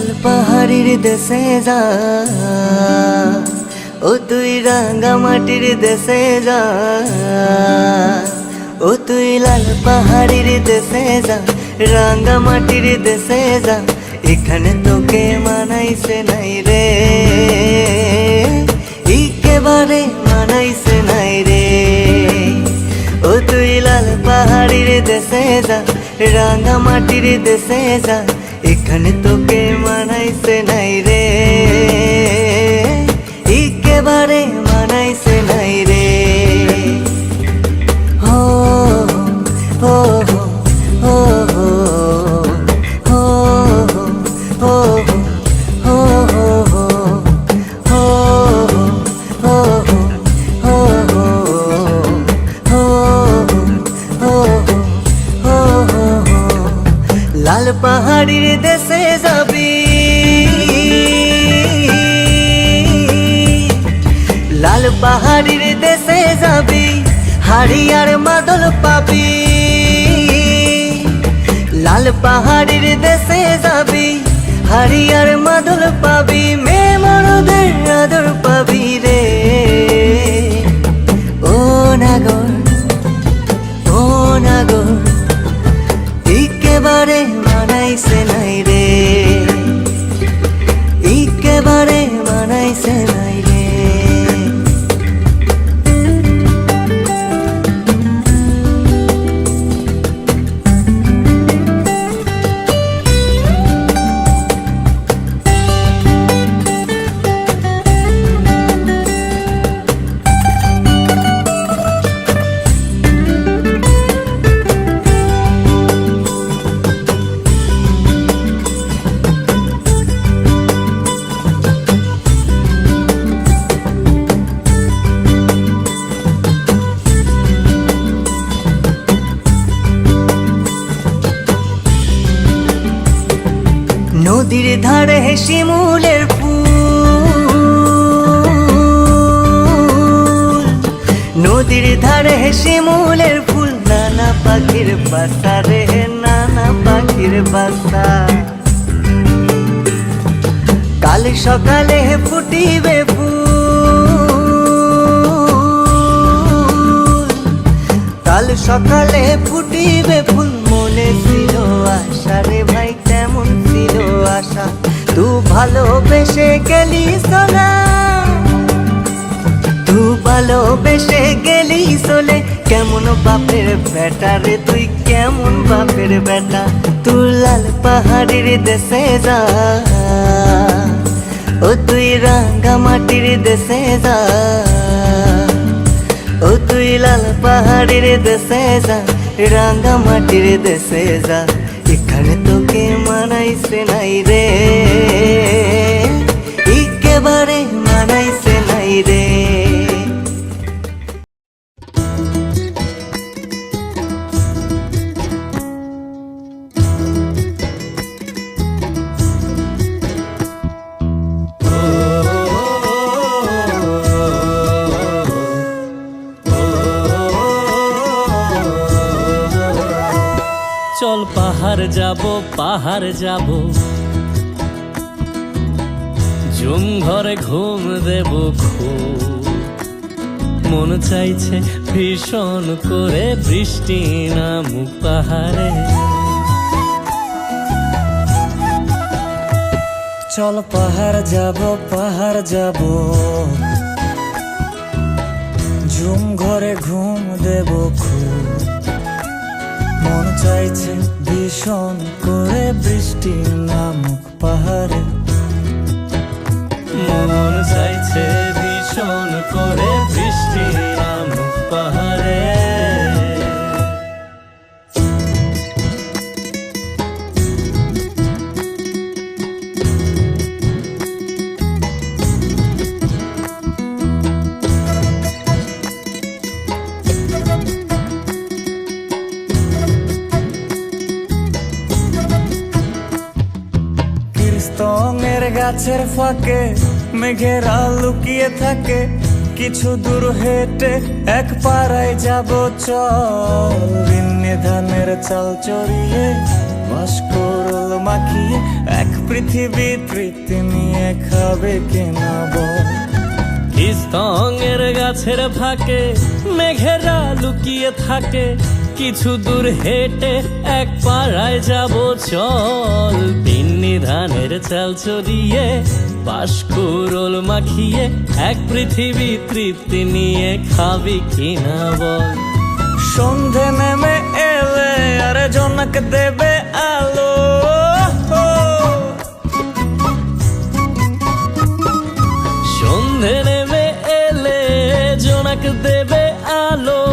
লাল পাহাড়ির দেশে যা, ও তুই রাঙ্গা মাটির দেশে যা, ও তুই লাল পাহাড়ির দেশে যা, রাঙ্গা মাটির দেশে যা, এখানে তোকে মানাইছে নাই রে, একেবারে মানাইছে নাই রে। ও তুই লাল পাহাড়ির দেশে যা, রাঙ্গা মাটির দেশে যা, এখানে তোকে মানাইছে নাই রে, একেবারে মানাইছে নাই রে। হো হো হো হো হো হো হো লাল পাহাড়ির দেশে যাবি, লাল পাহাড়ির দেশে যাবি, হাড়ি আর মাদল পাবি। লাল পাহাড়ির দেশে যাবি, হাড়ি আর মাদল পাবি, মেয়ে মরদের আদর পাবি রে। ও নাগর, ও নাগর, একেবারে মানাইছে নাই রে, একেবারে মানাইছে নাই রে। নদীর ধারে শিমুলের ফুল, নদীর ধারে শিমুলের ফুল, নানা পাখির বাসা রে, নানা পাখির বাসা। কাল সকালে ফুটিবে ফুল, কাল সকালে ফুটিবে ফুল, মনে ছিল আশা রে ভাই, কেমন ছিল আশা, তু ভালোবেসে গেলি সোনা, তু ভালোবেসে গেলি চলে, কেমন বাপের বেটা রে তুই, কেমন বাপের বেটা। তুই লাল পাহাড়ির দেশে যা, ও তুই রাঙ্গা মাটির দেশে যা, ও তুই লাল পাহাড়ির দেশে যা, রাঙ্গা মাটির দেশে যা, এখানে তোকে মানাইছে নাই রে, একেবারে মানাইছে নাই রে। চল পাহাড় যাব, পাহাড় যাব, ঝুম ঘরে ঘুম দেব খুব, মন চাইছে ভীষণ করে বৃষ্টি নামুক পাহাড়ে। চল পাহাড় যাব, পাহাড় যাব, ঝুম ঘরে ঘুম দেব খুব, মন চাইছে ভীষণ করে বৃষ্টি নামুক পাহাড়ে। মন চাইছে ভীষণ করে বৃষ্টি নামুক পাহাড়ে। স্তঙের গাছের ফাঁকে মেঘেরা লুকিয়ে থাকে, কিছু দূর হেঁটে এক পাড়ায় যাব চল, বিন্নি ধানের চাল চড়িয়ে বাষ্করল মাখিয়ে এক পৃথিবী তৃপ্তি নিয়ে খাবে কিনা বল। কিস্তঙের গাছের ফাঁকে মেঘেরা লুকিয়ে থাকে, কিছু দূর হেঁটে এক পাড়ায় যাব চল। পিন্নি ধানের চাল চড়িয়ে বাষ্করল মাখিয়ে এক পৃথিবী তৃপ্তি নিয়ে খাবি কিনা বল। সন্ধে নেমে এলে আর জনক দেবে আলো, সন্ধে নেমে এলে জোনাক দেবে আলো।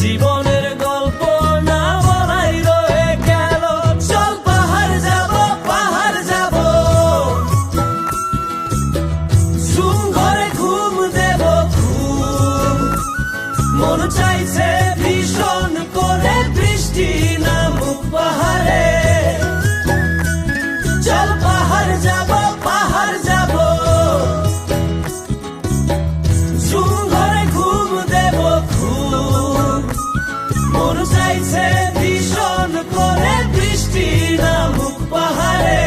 জীবনের গল্প না বলাই রয়ে গেল, চল পাহাড় যাব পাহাড় যাব। ঝুম ঘরে ঘুম দেব ঘুম, মন চাইছে ভীষণ করে বৃষ্টি নামুক পাহাড়ে। চল পাহাড় যাব পাহাড় যাব। ঝুম ঘরে ঘুম দেব ঘুম, মন চাইছে ভীষণ করে বৃষ্টি নামুক পাহাড়ে।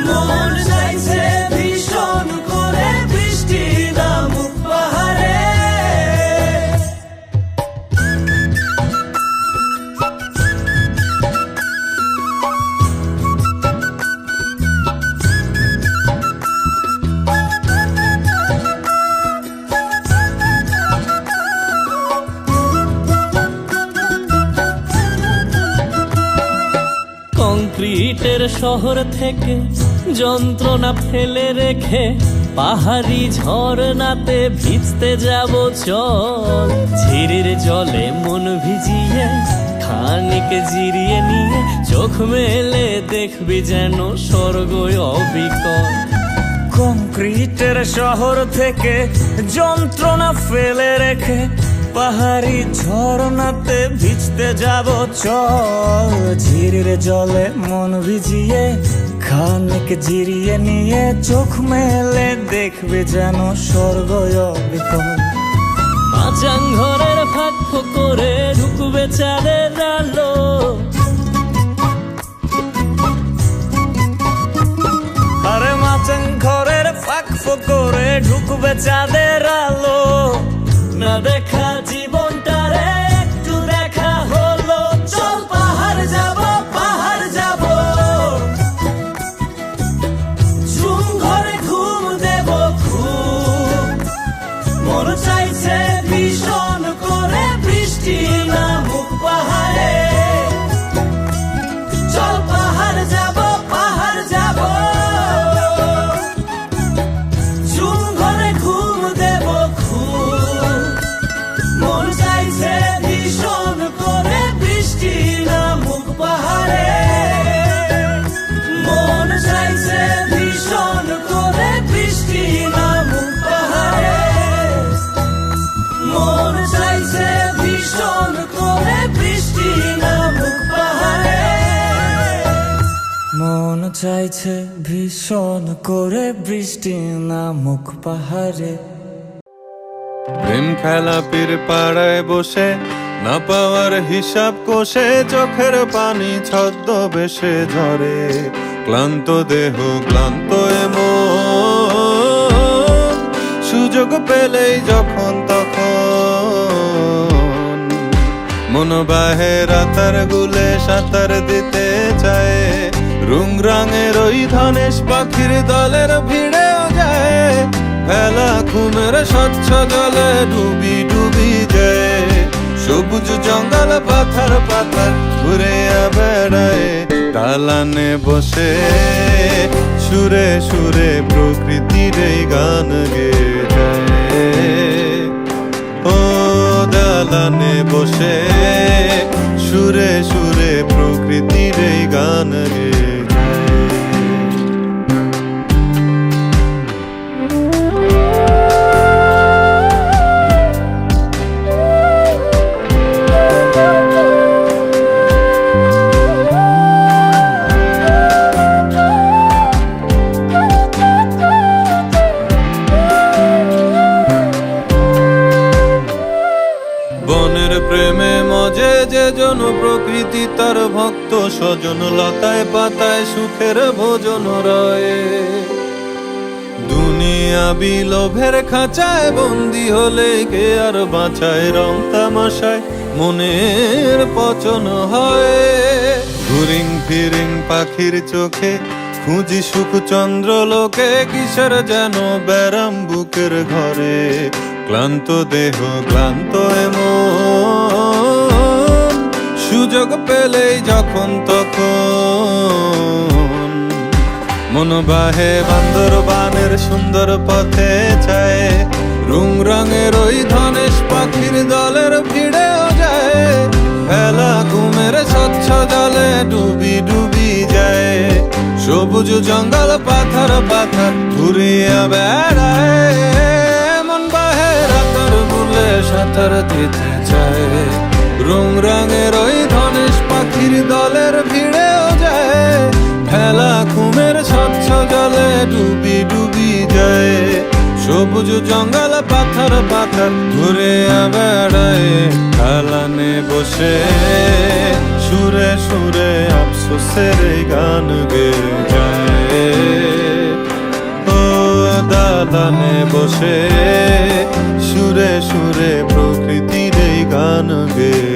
মন চাইছে ভীষণ করে বৃষ্টি নামুক পাহাড়ে। কংক্রিটের শহর থেকে যন্ত্রণা ফেলে রেখে পাহাড়ি ঝরনাতে ভিজতে যাব চল। ঝিরির জলে মন ভিজিয়ে খানিক জিরিয়ে নিয়ে চোখ মেলে দেখবি যেন স্বর্গ অবিকল। কংক্রিটের শহর থেকে যন্ত্রণা ফেলে রেখে পাহাড়ি ঝরনাতে ভিজতে যাব চল। ঝিরির জলে মন ভিজিয়ে খানিক জিরিয়ে নিয়ে চোখ মেলে দেখবে যেন স্বর্গ অবিকল। মাচাং ঘরের ফাঁক করে ঢুকবে চাঁদের আলো। আরে মাচাং ঘরের ফাঁক করে ঢুকবে চাঁদের আলো। না দেখা জীবনটারে একটু দেখা হলো, চল পাহাড় যাব পাহাড় যাব। ঝুম ঘরে ঘুম দেব ঘুম, মন চাইছে ভীষণ করে বৃষ্টি নামুক পাহাড়ে। চল পাহাড় যাব পাহাড় যাব। ঝুম ঘরে ঘুম দেব ঘুম, মন চাইছে ভীষণ করে বৃষ্টি নামুক পাহাড়ে। মন চাইছে ভীষণ করে বৃষ্টি নামুক পাহাড়ে। মন চাইছে ভীষণ করে বৃষ্টি নামুক পাহাড়ে। মন চাইছে ভীষণ করে বৃষ্টি নামুক পাহাড়ে। প্রেম খেলা পীর পাড়ায় বসে না পাওয়ার হিসাব কষে চোখের পানি ছদ্মবেশে ঝরে। ক্লান্ত দেহ ক্লান্ত এমন সুযোগ পেলেই যখন তখন মন বাহে রাতার গুলে সাঁতার দিতে চায়। রুংরাঙের ওই ধনেশ পাখির দলের ভিড়েও যায়। ফেলা ঘুমের স্বচ্ছ জলে ডুবি ডুবি যায়। সবুজ জঙ্গল পাথর পাথর ঘুরে বেড়ায়। দালানে বসে সুরে সুরে প্রকৃতির এই গান গেয়ে যায়। ও দালানে বসে সুরে সুরে প্রকৃতির এই গান গেয়ে যায়। বনের প্রেমে মজে যে জন প্রকৃতি তার ভক্ত স্বজন, লতায় পাতায় সুখের ভোজন রয়ে। দুনিয়া বিলোভের খাঁচায় বন্দি হলে কে আর বাঁচায়, রং তামাশায় মনের পচন হয়। ঘুরিং ফিরিং পাখির চোখে খুঁজি সুখ চন্দ্রলোকে, কিসের যেন ব্যারাম বুকের ঘরে। ক্লান্ত দেহ ক্লান্ত এমন, সুযোগ পেলেই যখন তখন মন বাহে বান্দরবানের সুন্দর পথে চায়। রুং রঙের ওই ধনেশ পাখির দলের ভিড়েও যায়, ভেলা ঘুমের স্বচ্ছ জলে ডুবি ডুবি যায়। সবুজ জঙ্গল পাথর পাথর ঘুরিয়া বেড়ায়, মন বাহে রাতের বুলে সাঁতার দিতে চায়। রুং রঙের ওই ধনেশ পাখির দলের ভিড়েও যায়, ভেলা ঘুমের স্বচ্ছ জলে ডুবি ডুবি যায়। সবুজ জঙ্গল পাথর পাথর ঘুরে বেড়ায়, ঢালানে বসে সুরে সুরে আফসোসের এই গান গেয়ে যায়। ও দালানে বসে সুরে সুরে প্রকৃতির এই গান গেয়ে